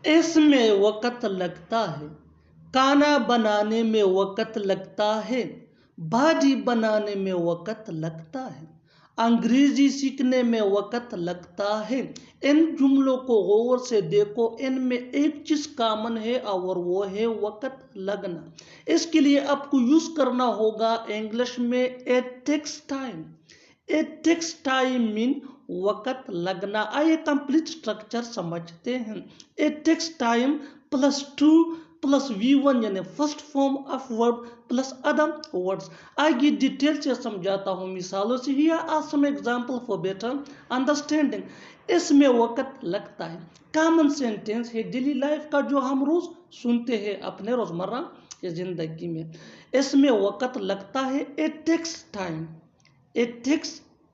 اس میں وقت لگتا ہے، کھانا بنانے میں وقت لگتا ہے، بھاجی بنانے میں وقت لگتا ہے، انگریزی سیکھنے میں وقت لگتا ہے۔ ان جملوں کو غور سے دیکھو، ان میں ایک چیز کامن ہے اور وہ ہے وقت لگنا۔ اس کے لیے آپ کو یوز کرنا ہوگا انگلش میں it takes time۔ it takes time mean وقت لگنا۔ آئیے کمپلیٹ سٹرکچر سمجھتے ہیں۔ it takes time plus to plus V1 یعنی first form of verb plus other words. آگے ڈیٹیل سے سمجھاتا ہوں مثالوں سے۔ Here are some examples for better understanding۔ اس میں وقت لگتا ہے کامن سینٹینس ہے ڈیلی لائف کا جو ہم روز سنتے ہیں اپنے روزمرہ کی زندگی میں۔ اس میں وقت لگتا ہے it takes time۔ it takes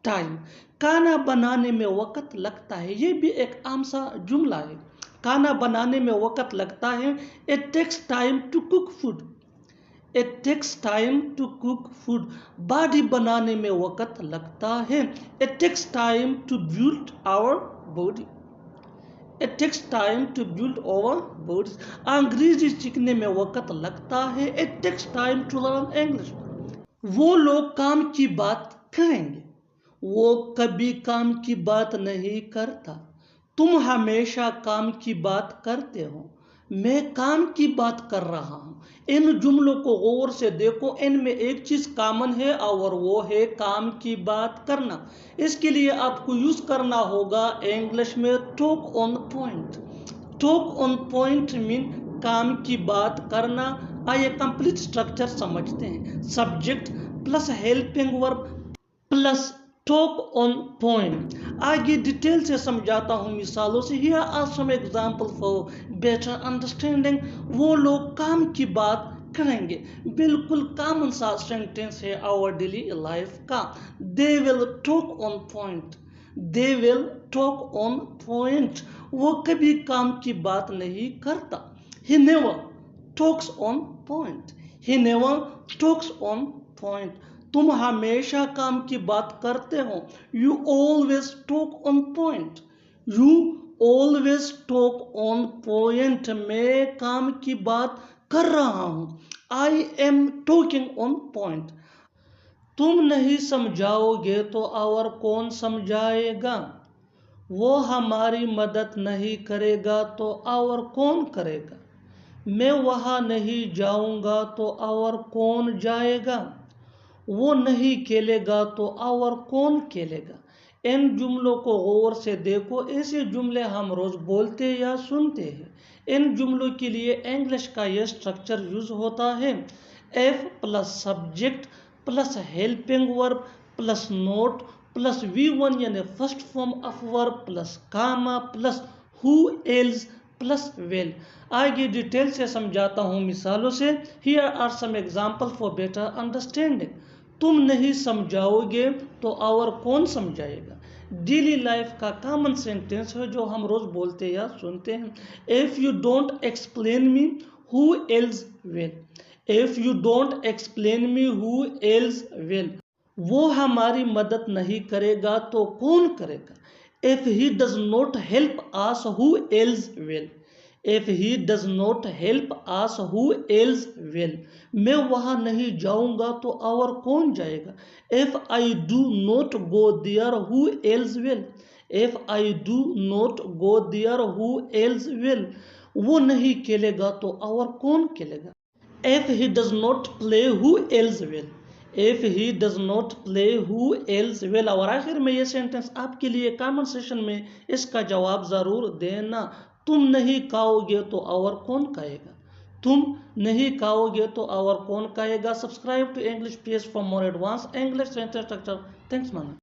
time۔ کھانا بنانے میں وقت لگتا ہے، یہ بھی ایک عام سا جملہ ہے۔ کھانا بنانے میں وقت لگتا ہے it takes time to cook food۔ it takes time to cook food۔ Body بنانے میں وقت لگتا ہے it takes time to build our body۔ it takes time to build our bodies۔ انگریزی سیکھنے میں وقت لگتا ہے it takes time to learn English۔ وہ لوگ کام کی بات کریں گے، وہ کبھی کام کی بات نہیں کرتا۔ تم ہمیشہ کام کی بات کرتے ہو، میں کام کی بات کر رہا ہوں۔ ان جملوں کو غور سے دیکھو، ان میں ایک چیز کامن ہے اور وہ ہے کام کی بات کرنا۔ اس کے لیے آپ کو یوز کرنا ہوگا انگلش میں talk on point. Talk on point main کام کی بات کرنا۔ آئیے کمپلیٹ سٹرکچر سمجھتے ہیں۔ Subject plus helping verb plus talk on point. آگے ڈیٹیل سے سمجھاتا ہوں مثالوں سے۔ Here are some examples for better understanding۔ وہ لوگ کام کی بات کریں گے، بالکل کامن سا سینٹینس ہے our daily life کا۔ They will talk on point۔ they will talk on point۔ وہ کبھی کام کی بات نہیں کرتا۔ He never talks on point۔ he never talks on point۔ تم ہمیشہ کام کی بات کرتے ہو you always talk on point۔ you always talk on point۔ میں کام کی بات کر رہا ہوں I am talking on point۔ تم نہیں سمجھاؤ گے تو اور کون سمجھائے گا؟ وہ ہماری مدد نہیں کرے گا تو اور کون کرے گا؟ میں وہاں نہیں جاؤں گا تو اور کون جائے گا؟ وہ نہیں کھیلے گا تو اور کون کھیلے گا؟ ان جملوں کو غور سے دیکھو، ایسے جملے ہم روز بولتے یا سنتے ہیں۔ ان جملوں کے لیے انگلش کا یہ سٹرکچر یوز ہوتا ہے if plus subject plus helping verb plus not plus V1 یعنی first form of verb plus comma plus who else plus will۔ آگے ڈیٹیل سے سمجھاتا ہوں مثالوں سے۔ Here are some examples for better understanding۔ تم نہیں سمجھاؤ گے تو اور کون سمجھائے گا؟ ڈیلی لائف کا کامن سینٹینس ہے جو ہم روز بولتے یا سنتے ہیں۔ If you don't explain me, who else will؟ If you don't explain me, who else will؟ وہ ہماری مدد نہیں کرے گا تو کون کرے گا؟ If he does not help us, who else will؟ If he does not help us, who else will؟ میں وہاں نہیں جاؤں گا تو اور کون جائے گا؟ If I do not go there, who else will؟ If I do not go there, who else will؟ وہ نہیں کھیلے گا تو اور کون کھیلے گا؟ If he does not play, who else will؟ If he does not play, who else will؟ اور آخر میں یہ سینٹنس آپ کے لیے کامن سیشن میں اس کا جواب ضرور دینا۔ تم نہیں کھاؤ گے تو اور کون کھائے گا؟ تم نہیں کھاؤ گے تو اور کون کھائے گا؟ Subscribe to English page for more advance English sentence structure. Thanks مانا۔